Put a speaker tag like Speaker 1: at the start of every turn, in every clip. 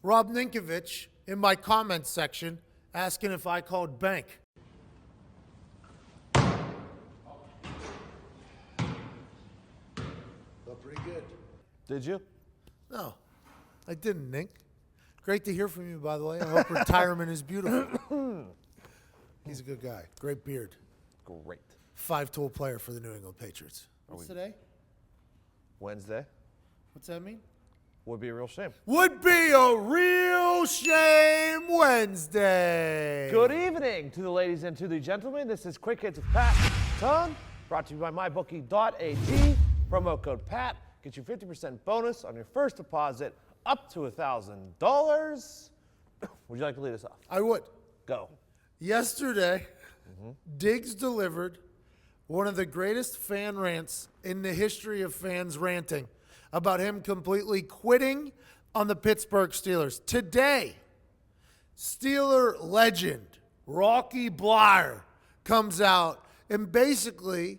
Speaker 1: Rob Ninkovich in my comments section asking if I called bank.
Speaker 2: Felt pretty good.
Speaker 3: Did you?
Speaker 1: No, I didn't, Nink. Great to hear from you, by the way. I hope retirement is beautiful. He's a good guy. Great beard.
Speaker 3: Great.
Speaker 1: 5-tool player for the New England Patriots. What's today?
Speaker 3: Wednesday.
Speaker 1: What's that mean?
Speaker 3: Would be a real shame.
Speaker 1: Would be a real shame Wednesday.
Speaker 3: Good evening to the ladies and to the gentlemen. This is Quick Hits with Pat Ton, brought to you by Mybookie.ag. Promo code PAT. Get you 50% bonus on your first deposit up to $1,000. Would you like to lead us off?
Speaker 1: I would.
Speaker 3: Go.
Speaker 1: Yesterday, Diggs delivered one of the greatest fan rants in the history of fans ranting about him completely quitting on the Pittsburgh Steelers. Today, Steeler legend Rocky Bleier comes out and basically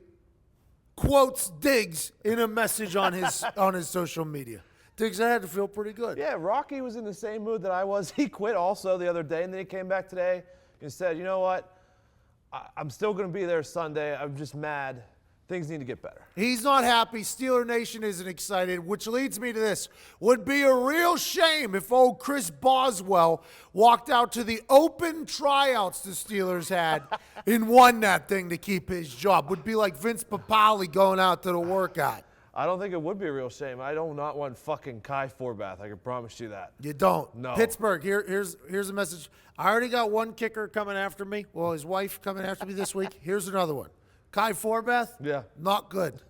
Speaker 1: quotes Diggs in a message on his social media. Diggs, I had to feel pretty good.
Speaker 3: Yeah, Rocky was in the same mood that I was. He quit also the other day, and then he came back today and said, you know what? I'm still going to be there Sunday. I'm just mad. Things need to get better.
Speaker 1: He's not happy. Steeler Nation isn't excited, which leads me to this. Would be a real shame if old Chris Boswell walked out to the open tryouts the Steelers had and won that thing to keep his job. Would be like Vince Papale going out to the workout.
Speaker 3: I don't think it would be a real shame. I do not want fucking Kai Forbath. I can promise you that.
Speaker 1: You don't.
Speaker 3: No.
Speaker 1: Pittsburgh, here's a message. I already got one kicker coming after me. Well, his wife coming after me this week. Here's another one. Kai Forbath?
Speaker 3: Yeah.
Speaker 1: Not good.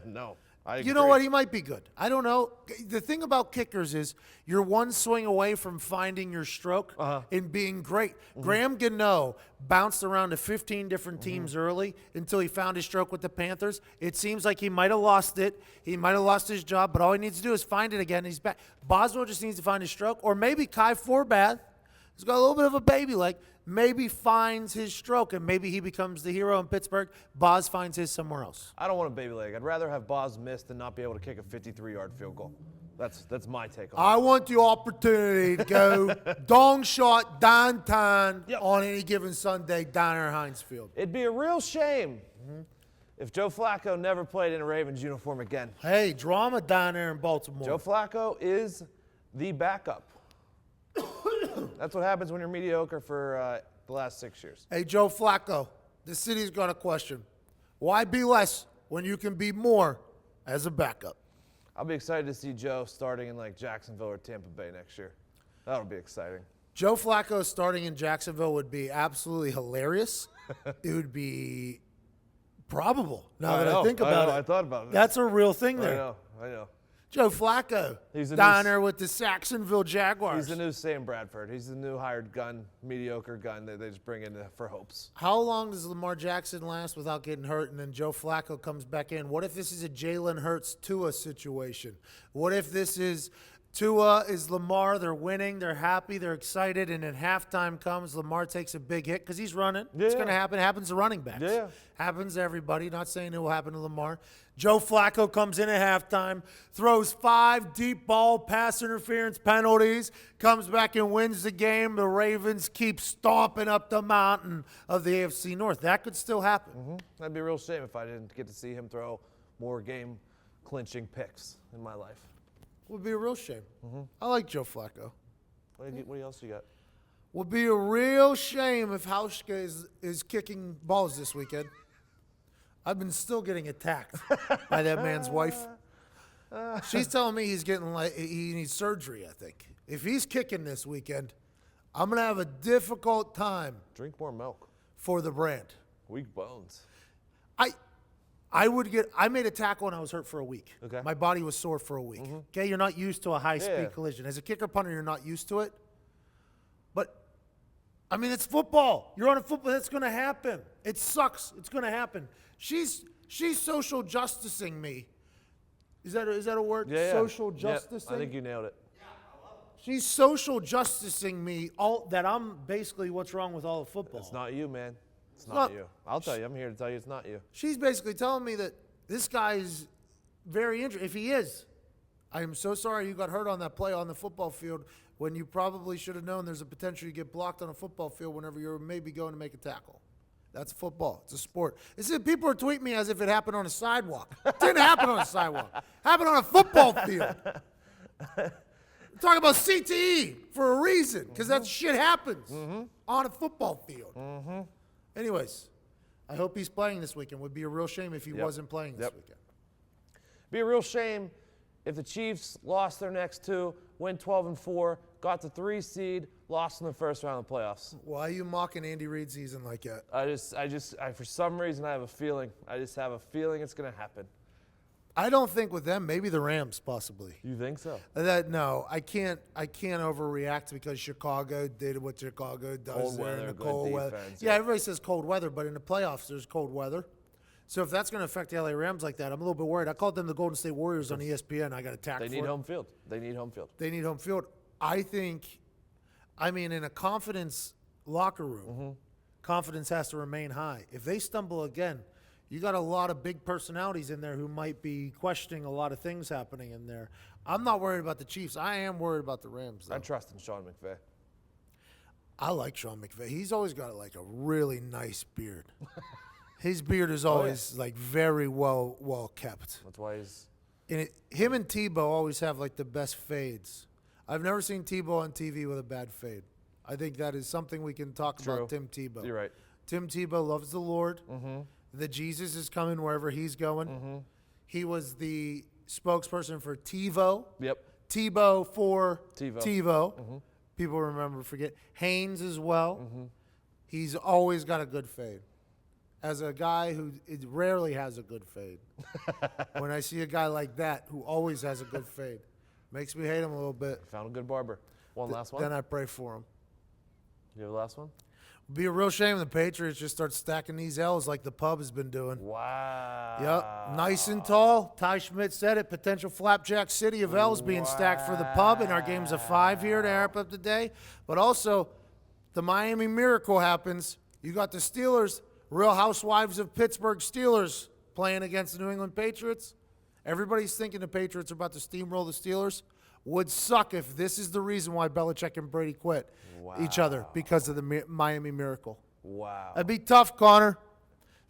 Speaker 3: No. I agree.
Speaker 1: You know what? He might be good. I don't know. The thing about kickers is you're one swing away from finding your stroke and being great. Graham Gano bounced around to 15 different teams early until he found his stroke with the Panthers. It seems like he might have lost it. He might have lost his job, but all he needs to do is find it again. He's back. Boswell just needs to find his stroke, or maybe Kai Forbath has got a little bit of a baby leg. Maybe finds his stroke, and maybe he becomes the hero in Pittsburgh. Boz finds his somewhere else.
Speaker 3: I don't want a baby leg. I'd rather have Boz miss than not be able to kick a 53-yard field goal. That's my take on it.
Speaker 1: I want the opportunity to go dong shot downtown on any given Sunday down there at Heinz Field.
Speaker 3: It'd be a real shame if Joe Flacco never played in a Ravens uniform again.
Speaker 1: Hey, drama down there in Baltimore.
Speaker 3: Joe Flacco is the backup. That's what happens when you're mediocre for the last 6 years.
Speaker 1: Hey, Joe Flacco, the city's got a question. Why be less when you can be more as a backup?
Speaker 3: I'll be excited to see Joe starting in like Jacksonville or Tampa Bay next year. That'll be exciting.
Speaker 1: Joe Flacco starting in Jacksonville would be absolutely hilarious. It would be probable. Now that I think about it.
Speaker 3: I thought about it.
Speaker 1: That's a real thing there.
Speaker 3: I know.
Speaker 1: Joe Flacco down there with the Jacksonville Jaguars.
Speaker 3: He's the new Sam Bradford. He's the new hired gun, mediocre gun that they just bring in for hopes.
Speaker 1: How long does Lamar Jackson last without getting hurt, and then Joe Flacco comes back in? What if this is a Jalen Hurts Tua situation? What if this is Tua is Lamar, they're winning, they're happy, they're excited, and then halftime comes, Lamar takes a big hit because he's running.
Speaker 3: Yeah.
Speaker 1: It's going to happen. It happens to running backs.
Speaker 3: Yeah.
Speaker 1: Happens to everybody. Not saying it will happen to Lamar. Joe Flacco comes in at halftime, throws 5 deep ball pass interference penalties, comes back and wins the game. The Ravens keep stomping up the mountain of the AFC North. That could still happen.
Speaker 3: That'd be a real shame if I didn't get to see him throw more game-clinching picks in my life.
Speaker 1: Would be a real shame. I like Joe Flacco.
Speaker 3: What else you got?
Speaker 1: Would be a real shame if Hauschka is kicking balls this weekend. I've been still getting attacked by that man's wife. She's telling me he's getting he needs surgery, I think. If he's kicking this weekend, I'm going to have a difficult time.
Speaker 3: Drink more milk.
Speaker 1: For the brand.
Speaker 3: Weak bones.
Speaker 1: I made a tackle when I was hurt for a week.
Speaker 3: Okay.
Speaker 1: My body was sore for a week. Okay, you're not used to a high-speed collision. As a kicker punter, you're not used to it. But, I mean, it's football. You're on a football. That's going to happen. It sucks. It's going to happen. She's social justicing me. Is that a word?
Speaker 3: Yeah.
Speaker 1: Social justicing?
Speaker 3: I think you nailed it.
Speaker 1: She's social justicing me that I'm basically what's wrong with all of football.
Speaker 3: It's not you, man. It's not you. I'll tell you. I'm here to tell you it's not you.
Speaker 1: She's basically telling me that this guy is very interested. If he is, I am so sorry you got hurt on that play on the football field when you probably should have known there's a potential you get blocked on a football field whenever you're maybe going to make a tackle. That's football. It's a sport. People are tweeting me as if it happened on a sidewalk. It didn't happen on a sidewalk. It happened on a football field. We're talking about CTE for a reason, because that shit happens on a football field. Anyways, I hope he's playing this weekend. Would be a real shame if he wasn't playing this weekend.
Speaker 3: Be a real shame if the Chiefs lost their next 2, went 12-4, got the 3 seed, lost in the first round of the playoffs.
Speaker 1: Why are you mocking Andy Reid's season like that?
Speaker 3: I for some reason I have a feeling. I just have a feeling it's going to happen.
Speaker 1: I don't think with them. Maybe the Rams, possibly.
Speaker 3: You think so?
Speaker 1: No, I can't overreact because Chicago did what Chicago does
Speaker 3: Cold
Speaker 1: there
Speaker 3: weather,
Speaker 1: in the
Speaker 3: good
Speaker 1: cold weather.
Speaker 3: defense,
Speaker 1: Yeah, everybody says cold weather, but in the playoffs there's cold weather. So if that's going to affect the LA Rams like that, I'm a little bit worried. I called them the Golden State Warriors on ESPN. I got attacked.
Speaker 3: They need home field. They need home field.
Speaker 1: They need home field. I mean, in a confidence locker room, confidence has to remain high. If they stumble again, you got a lot of big personalities in there who might be questioning a lot of things happening in there. I'm not worried about the Chiefs. I am worried about the Rams, though.
Speaker 3: I trust in Sean McVay.
Speaker 1: I like Sean McVay. He's always got like a really nice beard. His beard is always like very well kept.
Speaker 3: That's why he's.
Speaker 1: And him and Tebow always have like the best fades. I've never seen Tebow on TV with a bad fade. I think that is something we can talk about Tim Tebow.
Speaker 3: You're right.
Speaker 1: Tim Tebow loves the Lord. The Jesus is coming wherever he's going. He was the spokesperson for TiVo.
Speaker 3: Yep.
Speaker 1: Tebow for
Speaker 3: TiVo.
Speaker 1: TiVo. People forget. Haynes as well. He's always got a good fade. As a guy who rarely has a good fade, when I see a guy like that who always has a good fade, makes me hate him a little bit.
Speaker 3: Found a good barber. One last one.
Speaker 1: Then I pray for him.
Speaker 3: You have a last one?
Speaker 1: It'd be a real shame the Patriots just start stacking these L's like the pub has been doing.
Speaker 3: Wow.
Speaker 1: Yep, nice and tall. Ty Schmidt said it. Potential flapjack city of L's being stacked for the pub, and our game's a 5 here to wrap up the day. But also, the Miami Miracle happens. You got the Steelers, Real Housewives of Pittsburgh Steelers, playing against the New England Patriots. Everybody's thinking the Patriots are about to steamroll the Steelers. Would suck if this is the reason why Belichick and Brady quit each other, because of the Miami Miracle.
Speaker 3: Wow.
Speaker 1: That'd be tough, Connor.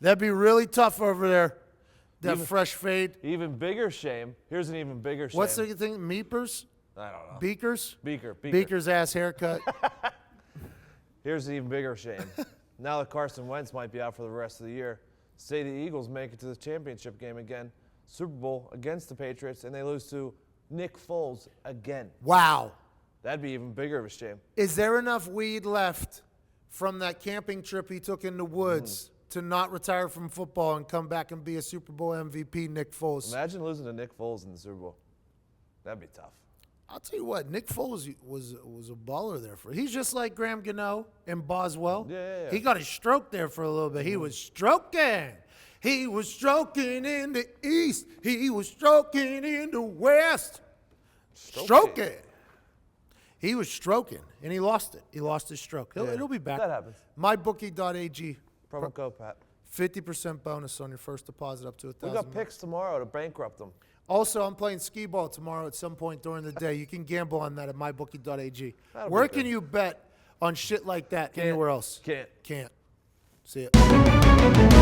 Speaker 1: That'd be really tough over there. That fresh fade.
Speaker 3: Even bigger shame. Here's an even bigger shame.
Speaker 1: What's the thing? Meepers?
Speaker 3: I don't know.
Speaker 1: Beakers?
Speaker 3: Beaker.
Speaker 1: Beaker's ass haircut.
Speaker 3: Here's an even bigger shame. Now that Carson Wentz might be out for the rest of the year, say the Eagles make it to the championship game again, Super Bowl against the Patriots, and they lose to Nick Foles again.
Speaker 1: Wow.
Speaker 3: That'd be even bigger of a shame.
Speaker 1: Is there enough weed left from that camping trip he took in the woods to not retire from football and come back and be a Super Bowl MVP, Nick Foles?
Speaker 3: Imagine losing to Nick Foles in the Super Bowl. That'd be tough.
Speaker 1: I'll tell you what, Nick Foles was a baller there. He's just like Graham Gano and Boswell.
Speaker 3: Yeah.
Speaker 1: He got a stroke there for a little bit. He was stroking. He was stroking in the east. He was stroking in the west. Stroking. He was stroking, and he lost it. He lost his stroke. It'll be back.
Speaker 3: That happens.
Speaker 1: Mybookie.ag.
Speaker 3: Promo code, Pat.
Speaker 1: 50% bonus on your first deposit up to $1,000.
Speaker 3: We got picks tomorrow to bankrupt them.
Speaker 1: Also, I'm playing skee ball tomorrow at some point during the day. You can gamble on that at mybookie.ag.
Speaker 3: That'll
Speaker 1: Where
Speaker 3: be
Speaker 1: can
Speaker 3: good.
Speaker 1: you bet on shit like that anywhere else?
Speaker 3: Can't.
Speaker 1: Can't. See it.